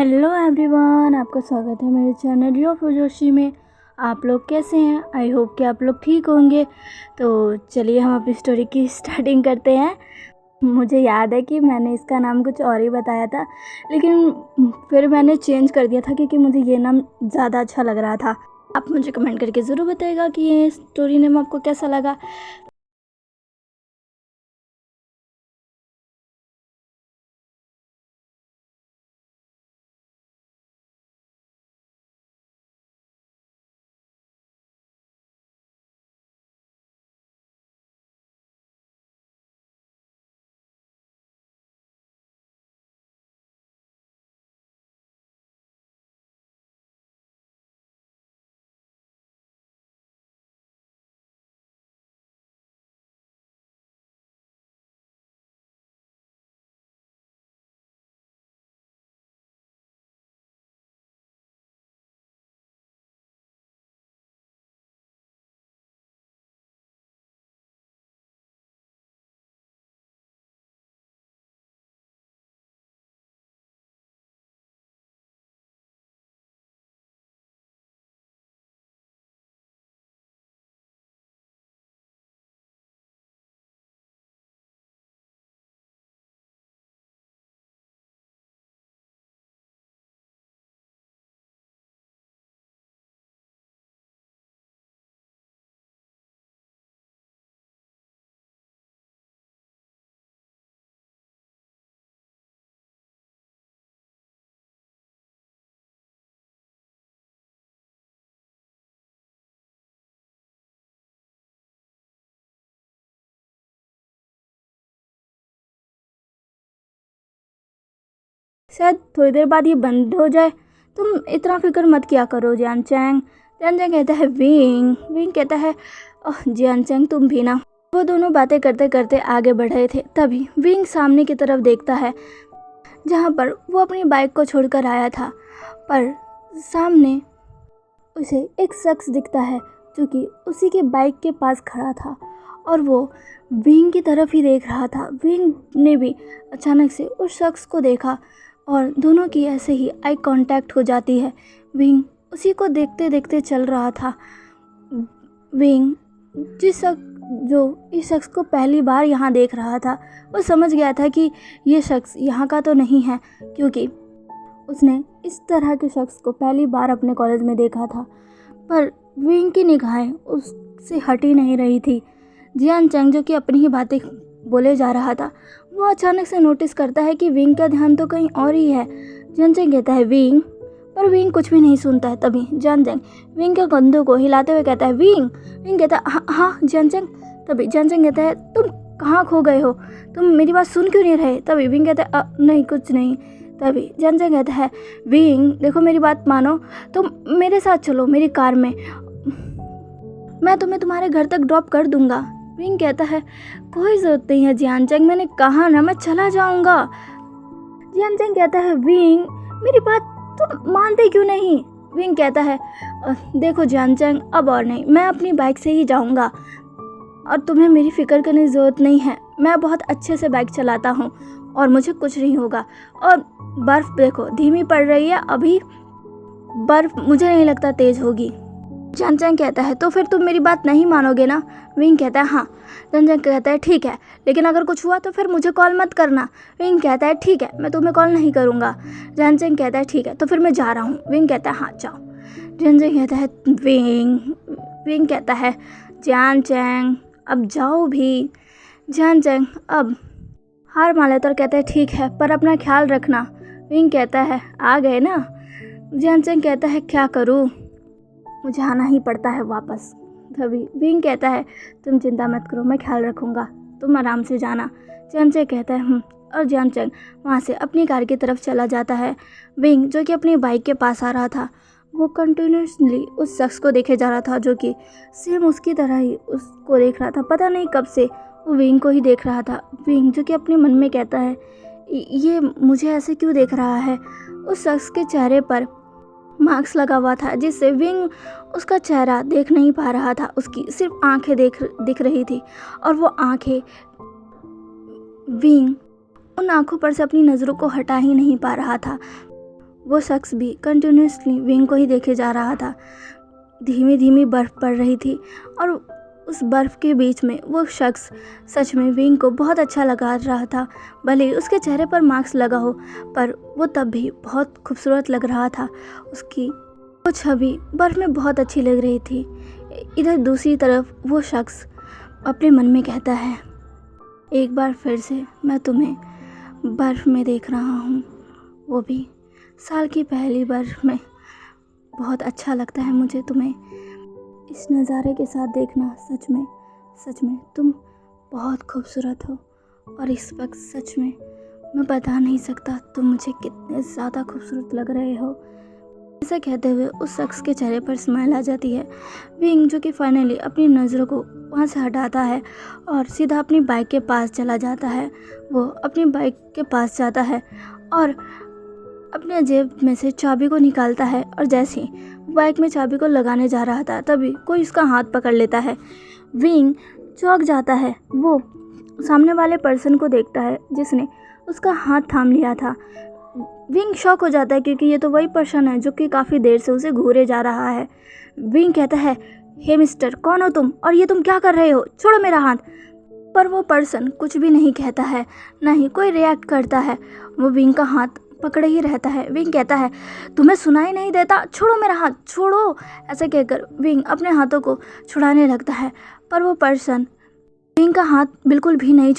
Hello everyone, आपका स्वागत है मेरे चैनल योर जोशी में। आप लोग कैसे हैं? आई होप कि आप लोग ठीक होंगे। तो चलिए हम अपनी स्टोरी की स्टार्टिंग करते हैं। मुझे याद है कि मैंने इसका नाम कुछ और ही बताया था, लेकिन फिर मैंने चेंज कर दिया था क्योंकि मुझे ये नाम ज़्यादा अच्छा लग रहा था। आप मुझे कमेंट करके ज़रूर बताइएगा कि ये स्टोरी नेम आपको कैसा लगा। शायद थोड़ी देर बाद ये बंद हो जाए। तुम इतना फिक्र मत किया करो जियान चैंग। जियान चैंग कहता है विंग। विंग कहता है ओह जियान चैंग तुम भी ना। वो दोनों बातें करते करते आगे बढ़ रहे थे, तभी विंग सामने की तरफ देखता है जहाँ पर वो अपनी बाइक को छोड़कर आया था। पर सामने उसे एक शख्स दिखता है जो कि उसी के बाइक के पास खड़ा था और वो विंग की तरफ ही देख रहा था। विंग ने भी अचानक से उस शख्स को देखा और दोनों की ऐसे ही आई कांटेक्ट हो जाती है। विंग उसी को देखते देखते चल रहा था। विंग जो इस शख्स को पहली बार यहाँ देख रहा था, वो समझ गया था कि ये शख्स यहाँ का तो नहीं है, क्योंकि उसने इस तरह के शख्स को पहली बार अपने कॉलेज में देखा था। पर विंग की निगाहें उससे हटी नहीं रही थी। जियान चैंग जो कि अपनी ही बातें बोले जा रहा था, वो अचानक से नोटिस करता है कि विंग का ध्यान तो कहीं और ही है। जियान चैंग कहता है विंग, पर विंग कुछ भी नहीं सुनता है। तभी जियान चैंग विंग के कंधों को हिलाते हुए कहता है विंग। विंग कहता है हाँ हाँ जियान चैंग। तभी जियान चैंग कहता है तुम कहाँ खो गए हो, तुम मेरी बात सुन क्यों नहीं रहे? तभी विंग कहता है नहीं कुछ नहीं। तभी जियान चैंग कहता है विंग देखो मेरी बात मानो, तुम मेरे साथ चलो मेरी कार में, मैं तुम्हें तुम्हारे घर तक ड्रॉप कर दूंगा। विंग कहता है कोई ज़रूरत नहीं है जियान चैंग, मैंने कहा ना मैं चला जाऊंगा। जियान चैंग कहता है विंग मेरी बात तुम मानते क्यों नहीं? विंग कहता है देखो जियान चैंग अब और नहीं, मैं अपनी बाइक से ही जाऊंगा और तुम्हें मेरी फ़िक्र करने की ज़रूरत नहीं है। मैं बहुत अच्छे से बाइक चलाता हूँ और मुझे कुछ नहीं होगा। और बर्फ़ देखो धीमी पड़ रही है, अभी बर्फ़ मुझे नहीं लगता तेज़ होगी। जियान चैंग कहता है तो फिर तुम मेरी बात नहीं मानोगे ना? विंग कहता है हाँ। जियान चैंग कहता है ठीक है, लेकिन अगर कुछ हुआ तो फिर मुझे कॉल मत करना। विंग कहता है ठीक है, मैं तुम्हें कॉल नहीं करूँगा। जियान चैंग कहता है ठीक है, तो फिर मैं जा रहा हूँ। विंग कहता है हाँ जाओ। जियान चैंग कहता है विंग कहता है जियान चैंग अब जाओ भी। जियान चैंग अब हार मान लेता और कहता है ठीक है, पर अपना ख्याल रखना। विंग कहता है आ गए ना? जियान चैंग कहता है क्या करूँ, मुझे आना ही पड़ता है वापस। तभी विंग कहता है तुम चिंता मत करो, मैं ख्याल रखूँगा, तुम आराम से जाना। जियान चैंग कहता है और जियान चैंग वहाँ से अपनी कार की तरफ चला जाता है। विंग जो कि अपनी बाइक के पास आ रहा था, वो कंटिन्यूसली उस शख्स को देखे जा रहा था जो कि सेम उसकी तरह ही उसको देख रहा था। पता नहीं कब से वो विंग को ही देख रहा था। विंग जो कि अपने मन में कहता है ये मुझे ऐसे क्यों देख रहा है। उस शख्स के चेहरे पर मास्क लगा हुआ था जिससे विंग उसका चेहरा देख नहीं पा रहा था, उसकी सिर्फ आंखें दिख रही थी और वो आंखें विंग उन आंखों पर से अपनी नज़रों को हटा ही नहीं पा रहा था। वो शख्स भी कंटिन्यूसली विंग को ही देखे जा रहा था। धीमी धीमी बर्फ़ पड़ रही थी और उस बर्फ़ के बीच में वो शख्स सच में विंग को बहुत अच्छा लगा रहा था। भले ही उसके चेहरे पर मास्क लगा हो, पर वो तब भी बहुत खूबसूरत लग रहा था। उसकी वो छवि बर्फ़ में बहुत अच्छी लग रही थी। इधर दूसरी तरफ वो शख्स अपने मन में कहता है, एक बार फिर से मैं तुम्हें बर्फ़ में देख रहा हूँ, वो भी साल की पहली बर्फ़ में। बहुत अच्छा लगता है मुझे तुम्हें इस नज़ारे के साथ देखना। सच में तुम बहुत खूबसूरत हो और इस वक्त सच में मैं बता नहीं सकता तुम मुझे कितने ज़्यादा खूबसूरत लग रहे हो। ऐसा कहते हुए उस शख्स के चेहरे पर स्माइल आ जाती है। विंग जो कि फाइनली अपनी नज़रों को वहाँ से हटाता है और सीधा अपनी बाइक के पास चला जाता है। वो अपनी बाइक के पास जाता है और अपने जेब में से चाबी को निकालता है और जैसे ही बाइक में चाबी को लगाने जा रहा था तभी कोई उसका हाथ पकड़ लेता है। विंग चौंक जाता है। वो सामने वाले पर्सन को देखता है जिसने उसका हाथ थाम लिया था। विंग शॉक हो जाता है क्योंकि ये तो वही पर्सन है जो कि काफ़ी देर से उसे घूरे जा रहा है। विंग कहता है, हे मिस्टर, कौन हो तुम और ये तुम क्या कर रहे हो? छोड़ो मेरा हाथ। पर वो पर्सन कुछ भी नहीं कहता है, ना ही कोई रिएक्ट करता है। वो विंग का हाथ पकड़े ही रहता है। विंग कहता है, तुम्हें सुनाई नहीं देता? छोड़ो मेरा हाथ, छोड़ो। ऐसा कहकर विंग अपने हाथों को छुड़ाने लगता है, पर वो पर्सन विंग का हाथ बिल्कुल भी नहीं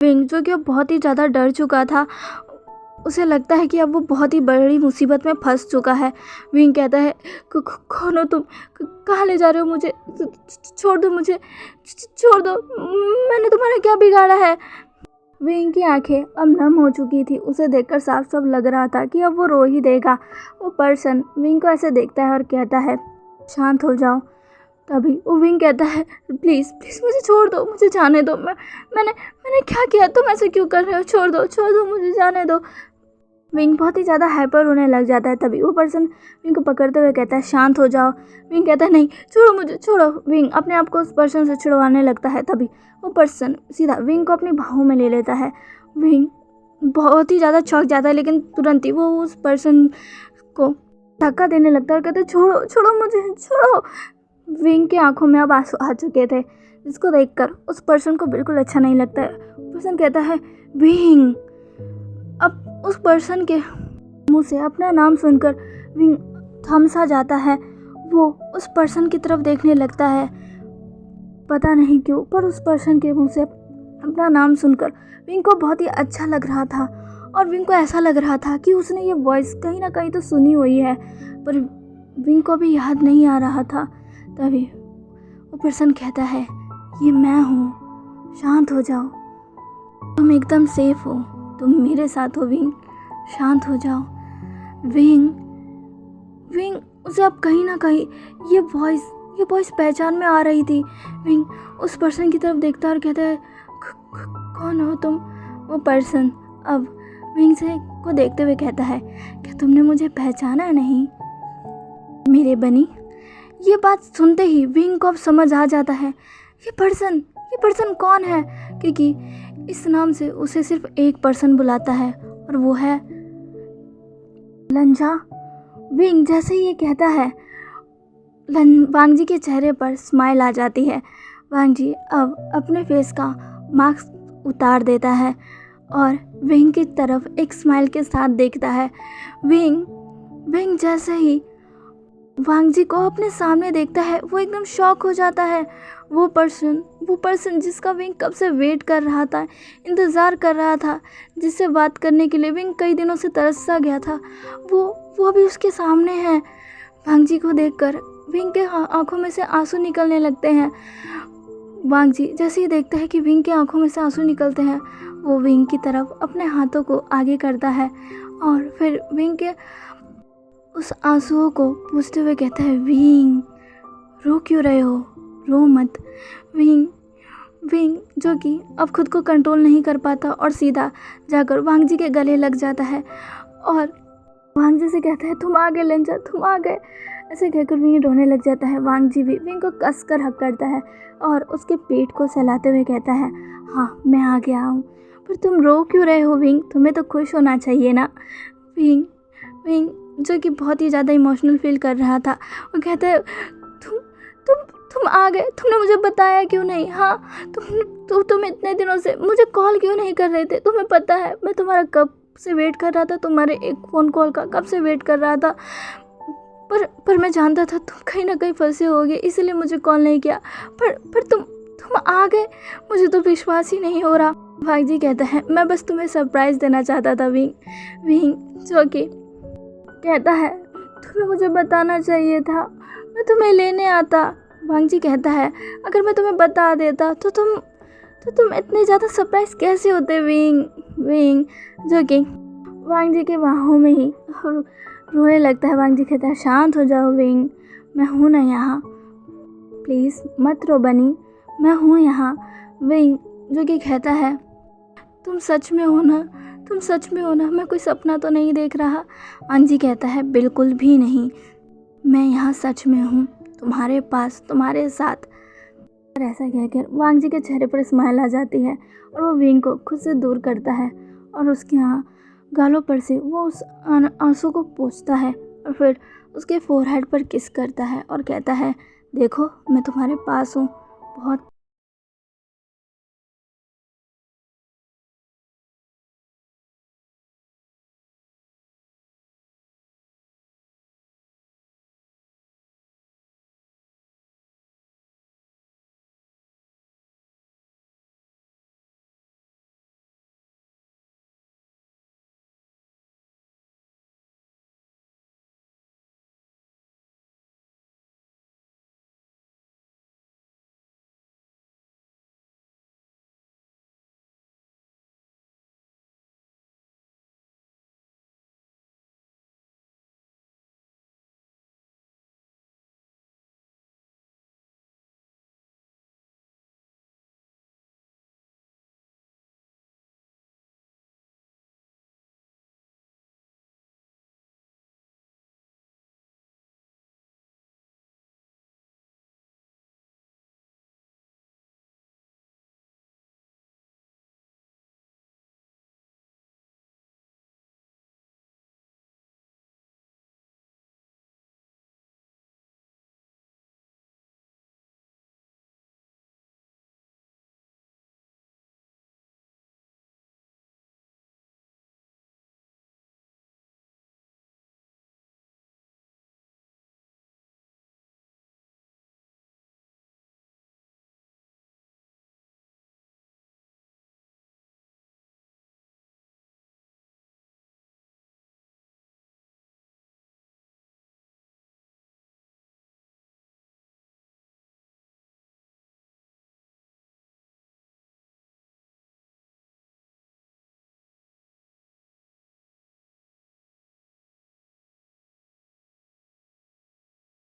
विंग जो कि वो बहुत ही ज़्यादा डर चुका था, उसे लगता है कि अब वो बहुत ही बड़ी मुसीबत में फंस चुका है। विंग कहता है, कौन हो तुम? कहाँ ले जा रहे हो मुझे? छोड़ दो मुझे, छोड़ दो। मैंने तुम्हारा क्या बिगाड़ा है? विंग की आंखें अब नम हो चुकी थी। उसे देखकर साफ साफ लग रहा था कि अब वो रो ही देगा। वो पर्सन विंग को ऐसे देखता है और कहता है, शांत हो जाओ। तभी वो विंग कहता है, प्लीज़ प्लीज़ मुझे छोड़ दो, मुझे जाने दो। मैंने क्या किया? तुम ऐसे क्यों कर रहे हो? छोड़ दो, मुझे जाने दो। विंग बहुत ही ज़्यादा हाइपर होने लग जाता है। तभी वो पर्सन विंग को पकड़ते हुए कहता है, शांत हो जाओ। विंग कहता है, नहीं, छोड़ो मुझे, छोड़ो। विंग अपने आप को उस पर्सन से छुड़वाने लगता है। तभी वो पर्सन सीधा विंग को अपनी बाहों में ले लेता है। विंग बहुत ही ज़्यादा चौंक जाता है, लेकिन तुरंत ही वो उस पर्सन को धक्का देने लगता है और कहता है, छोड़ो छोड़ो मुझे, छोड़ो। विंग की आंखों में अब आंसू आ चुके थे, जिसको देखकर उस पर्सन को बिल्कुल अच्छा नहीं लगता है। पर्सन कहता है, विंग। अब उस पर्सन के मुंह से अपना नाम सुनकर विंग थम सा जाता है। वो उस पर्सन की तरफ देखने लगता है। पता नहीं क्यों, पर उस पर्सन के मुंह से अपना नाम सुनकर विंग को बहुत ही अच्छा लग रहा था और विंग को ऐसा लग रहा था कि उसने ये वॉइस कहीं ना कहीं तो सुनी हुई है। पर विंग को भी याद नहीं आ रहा था। तभी वो पर्सन कहता है, ये मैं हूँ, शांत हो जाओ, तुम एकदम सेफ हो, तुम मेरे साथ हो विंग, शांत हो जाओ। विंग विंग उसे अब कहीं ना कहीं ये वॉइस पहचान में आ रही थी। विंग उस पर्सन की तरफ देखता है और कहता है, कौन हो तुम?" वो पर्सन अब विंग से को देखते हुए कहता है, क्या तुमने मुझे पहचाना नहीं मेरे बनी? ये बात सुनते ही विंग को अब समझ आ जाता है, ये पर्सन कौन है, क्योंकि इस नाम से उसे सिर्फ एक पर्सन बुलाता है और वो है लंजा। विंग जैसे ही ये कहता है, वांग जी के चेहरे पर स्माइल आ जाती है। वांग जी अब अपने फेस का मास्क उतार देता है और विंग की तरफ एक स्माइल के साथ देखता है। विंग जैसे ही वांग जी को अपने सामने देखता है, वो एकदम शॉक हो जाता है। वो पर्सन जिसका विंग कब से वेट कर रहा था, इंतज़ार कर रहा था, जिससे बात करने के लिए विंग कई दिनों से तरसा गया था, वो अभी उसके सामने है। वांग जी को देखकर विंग के आंखों में से आंसू निकलने लगते हैं। वांग जी जैसे ही देखते हैं कि विंग के आंखों में से आंसू निकलते हैं, वो विंग की तरफ अपने हाथों को आगे करता है और फिर विंग के उस आंसुओं को पूछते हुए कहता है, विंग रो क्यों रहे हो, रो मत। विंग जो कि अब खुद को कंट्रोल नहीं कर पाता और सीधा जाकर वांग जी के गले लग जाता है और वांग जी से कहता है, तुम आ गए लंजा, तुम आ गए। ऐसे कहकर विंग रोने लग जाता है। वांग जी भी विंग को कस कर हक करता है और उसके पेट को सहलाते हुए कहता है, हाँ मैं आ गया हूँ, पर तुम रो क्यों रहे हो विंग, तुम्हें तो खुश होना चाहिए ना। विंग जो कि बहुत ही ज़्यादा इमोशनल फील कर रहा था, वो कहता है, तुम आ गए, तुमने मुझे बताया क्यों नहीं? हाँ, तुम इतने दिनों से मुझे कॉल क्यों नहीं कर रहे थे? तुम्हें पता है मैं तुम्हारा कब से वेट कर रहा था, तुम्हारे एक फ़ोन कॉल का कब से वेट कर रहा था, पर मैं जानता था तुम कहीं ना कहीं फंसे होगे, इसलिए मुझे कॉल नहीं किया। पर तुम आ गए, मुझे तो विश्वास ही नहीं हो रहा। भाई जी कहता है, मैं बस तुम्हें सरप्राइज़ देना चाहता था विंग जो कि कहता है, तुम्हें मुझे बताना चाहिए था, मैं तुम्हें लेने आता। वांग जी कहता है, अगर मैं तुम्हें बता देता तो तुम इतने ज़्यादा सरप्राइज कैसे होते विंग जो कि वांग जी के बाहों में ही रोने लगता है। वांग जी कहता है, शांत हो जाओ विंग, मैं हूँ ना यहाँ, प्लीज़ मत रो बनी, मैं हूँ यहाँ। विंग जो कि कहता है, तुम सच में हो ना, मैं कोई सपना तो नहीं देख रहा। वांग जी कहता है, बिल्कुल भी नहीं, मैं यहाँ सच में हूँ, तुम्हारे पास, तुम्हारे साथ। और ऐसा कहकर वांग जी के चेहरे पर स्माइल आ जाती है और वो विंग को खुद से दूर करता है और उसके यहाँ गालों पर से वो उस आंसू को पोंछता है और फिर उसके फोरहेड पर किस करता है और कहता है, देखो मैं तुम्हारे पास हूँ, बहुत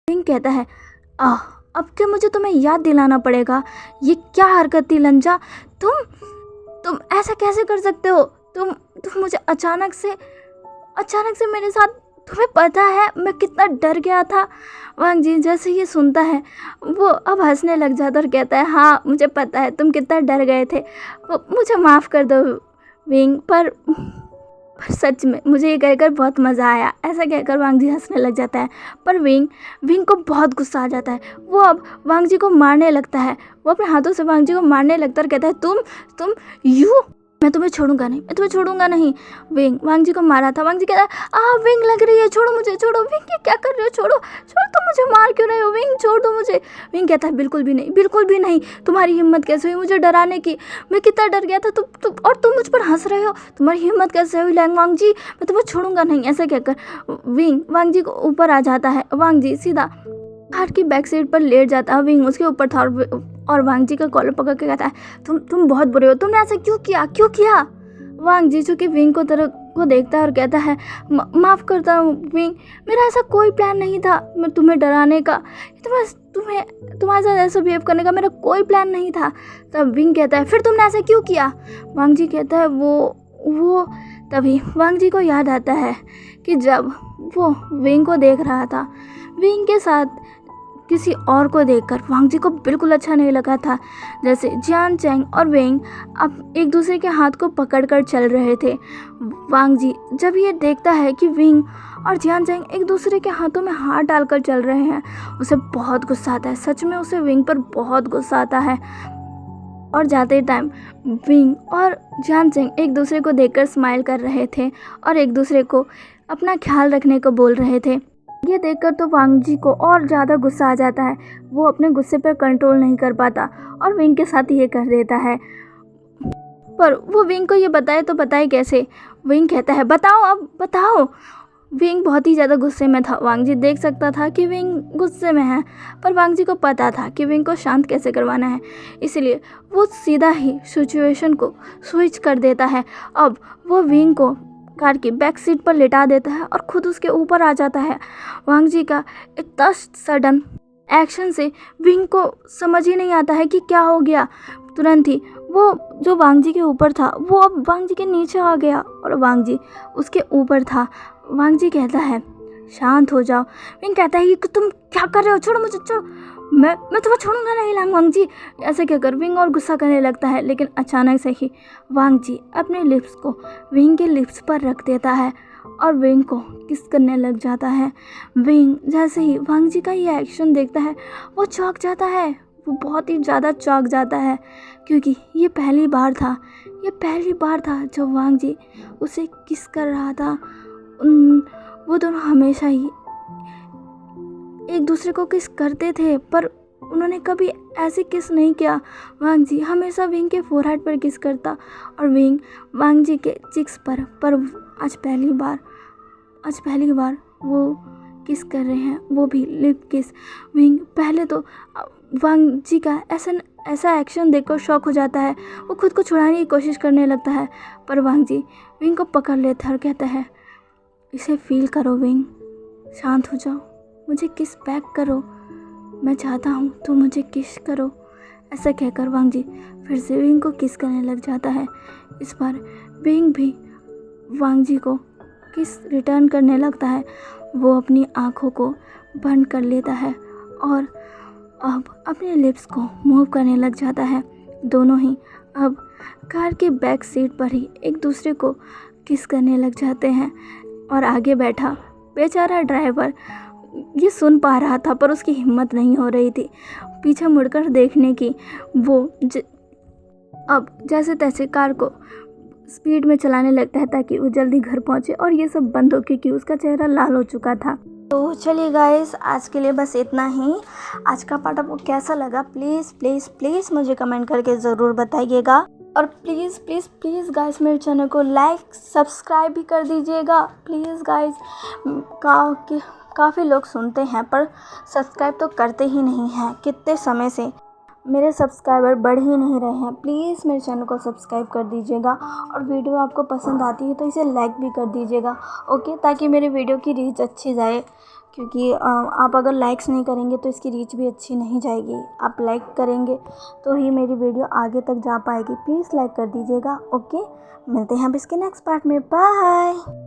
विंग कहता है अब क्या मुझे तुम्हें याद दिलाना पड़ेगा? ये क्या हरकत थी लंजा? तुम ऐसा कैसे कर सकते हो? तुम मुझे अचानक से मेरे साथ, तुम्हें पता है मैं कितना डर गया था। वांग जी जैसे ये सुनता है वो अब हंसने लग जाता और कहता है हाँ मुझे पता है तुम कितना डर गए थे, मुझे माफ़ कर दो विंग, पर सच में मुझे ये कहकर बहुत मज़ा आया। ऐसा कहकर वांग जी हंसने लग जाता है। पर विंग को बहुत गुस्सा आ जाता है। वो अब वांग जी को मारने लगता है। वो अपने हाथों से वांग जी को मारने लगता है और कहता है तुम मैं तुम्हें छोड़ूंगा नहीं, मैं तुम्हें छोड़ूंगा नहीं। वांग जी को मारा था। वांग जी कहता है विंग लग रही है, छोड़ो मुझे, छोड़ो विंग, ये क्या कर रहे हो? छोड़ो तुम मुझे मार क्यों रहे हो? विंग छोड़ दो मुझे। विंग कहता है बिल्कुल भी नहीं, तुम्हारी हिम्मत कैसे हुई मुझे डराने की? मैं कितना डर गया था, तुम मुझ पर हंस रहे हो। तुम्हारी हिम्मत कैसे हुई वांग जी, मैं तुम्हें छोड़ूंगा नहीं। ऐसा कहकर वांग जी को ऊपर आ जाता है। वांग जी सीधा कार की बैक सीट पर लेट जाता है। विंग उसके ऊपर था और वांग जी का कॉलर पकड़ के कहता है तुम बहुत बुरे हो, तुमने ऐसा क्यों किया? वांग जी चूँकि विंग को देखता है और कहता है माफ़ करता हूँ विंग, मेरा ऐसा कोई प्लान नहीं था मैं तुम्हें डराने का, तुम्हारे साथ ऐसा बिहेव करने का मेरा कोई प्लान नहीं था। तब विंग कहता है फिर तुमने ऐसा क्यों किया? वांग जी कहता है वो तभी वांग जी को याद आता है कि जब वो विंग को देख रहा था, विंग के साथ किसी और को देखकर वांग जी को बिल्कुल अच्छा नहीं लगा था। जैसे जियान चैंग और विंग अब एक दूसरे के हाथ को पकड़कर चल रहे थे। वांग जी जब ये देखता है कि विंग और जियान चैंग एक दूसरे के हाथों में हाथ डालकर चल रहे हैं, उसे बहुत गुस्सा आता है। सच में उसे विंग पर बहुत गुस्सा आता है। और जाते टाइम विंग और जियान चैंग एक दूसरे को देखकर स्माइल कर रहे थे और एक दूसरे को अपना ख्याल रखने को बोल रहे थे। ये देखकर तो वांग जी को और ज़्यादा गुस्सा आ जाता है। वो अपने गुस्से पर कंट्रोल नहीं कर पाता और विंग के साथ ये कर देता है। पर वो विंग को ये बताए तो बताए कैसे? विंग कहता है बताओ। विंग बहुत ही ज़्यादा गुस्से में था। वांग जी देख सकता था कि विंग गुस्से में है, पर वांग जी को पता था कि विंग को शांत कैसे करवाना है, इसलिए वो सीधा ही सिचुएशन को स्विच कर देता है। अब वो विंग को कार की बैक सीट पर लेटा देता है और खुद उसके ऊपर आ जाता है। वांग जी का इतना सडन एक्शन से विंग को समझ ही नहीं आता है कि क्या हो गया। तुरंत ही वो जो वांग जी के ऊपर था वो अब वांग जी के नीचे आ गया और वांग जी उसके ऊपर था। वांग जी कहता है शांत हो जाओ। विंग कहता है कि तुम क्या कर रहे हो? छोड़ो मुझे, छोड़ो, मैं तुम्हें छोड़ूंगा नहीं वांग जी। ऐसे कहकर विंग और गुस्सा करने लगता है, लेकिन अचानक से ही वांग जी अपने लिप्स को विंग के लिप्स पर रख देता है और विंग को किस करने लग जाता है। विंग जैसे ही वांग जी का ये एक्शन देखता है वो चौंक जाता है। वो बहुत ही ज़्यादा चौंक जाता है क्योंकि ये पहली बार था जब वांग जी उसे किस कर रहा था। वो दोनों हमेशा ही एक दूसरे को किस करते थे, पर उन्होंने कभी ऐसे किस नहीं किया। वांग जी हमेशा विंग के फोरहेड पर किस करता और विंग वांग जी के चिक्स पर आज पहली बार वो किस कर रहे हैं, वो भी लिप किस। विंग पहले तो वांग जी का ऐसा एक्शन देखकर शॉक हो जाता है। वो खुद को छुड़ाने की कोशिश करने लगता है, पर वांग जी विंग को पकड़ लेता है और कहता है इसे फील करो विंग, शांत हो जाओ, मुझे किस बैक करो, मैं चाहता हूँ तुम मुझे किस करो। ऐसा कहकर वांग जी फिर से विंग को किस करने लग जाता है। इस बार विंग भी वांग जी को किस रिटर्न करने लगता है। वो अपनी आँखों को बंद कर लेता है और अब अपने लिप्स को मूव करने लग जाता है। दोनों ही अब कार के बैक सीट पर ही एक दूसरे को किस करने लग जाते हैं और आगे बैठा बेचारा ड्राइवर ये सुन पा रहा था, पर उसकी हिम्मत नहीं हो रही थी पीछे मुड़कर देखने की। वो अब जैसे तैसे कार को स्पीड में चलाने लगता है ताकि वो जल्दी घर पहुंचे, और ये सब बंद हो क्योंकि उसका चेहरा लाल हो चुका था। तो चलिए गाइस, आज के लिए बस इतना ही। आज का पार्ट आपको कैसा लगा प्लीज़ प्लीज़ प्लीज़ मुझे कमेंट करके ज़रूर बताइएगा। और प्लीज़ प्लीज़ प्लीज़ गाइस मेरे चैनल को लाइक सब्सक्राइब भी कर दीजिएगा प्लीज़ गाइस। काफ़ी लोग सुनते हैं पर सब्सक्राइब तो करते ही नहीं हैं कितने समय से। मेरे सब्सक्राइबर बढ़ ही नहीं रहे हैं। प्लीज़ मेरे चैनल को सब्सक्राइब कर दीजिएगा और वीडियो आपको पसंद आती है तो इसे लाइक भी कर दीजिएगा, ओके, ताकि मेरे वीडियो की रीच अच्छी जाए, क्योंकि आप अगर लाइक्स नहीं करेंगे तो इसकी रीच भी अच्छी नहीं जाएगी। आप लाइक करेंगे तो ही मेरी वीडियो आगे तक जा पाएगी। प्लीज़ लाइक कर दीजिएगा, ओके। मिलते हैं अब इसके नेक्स्ट पार्ट में। बाय।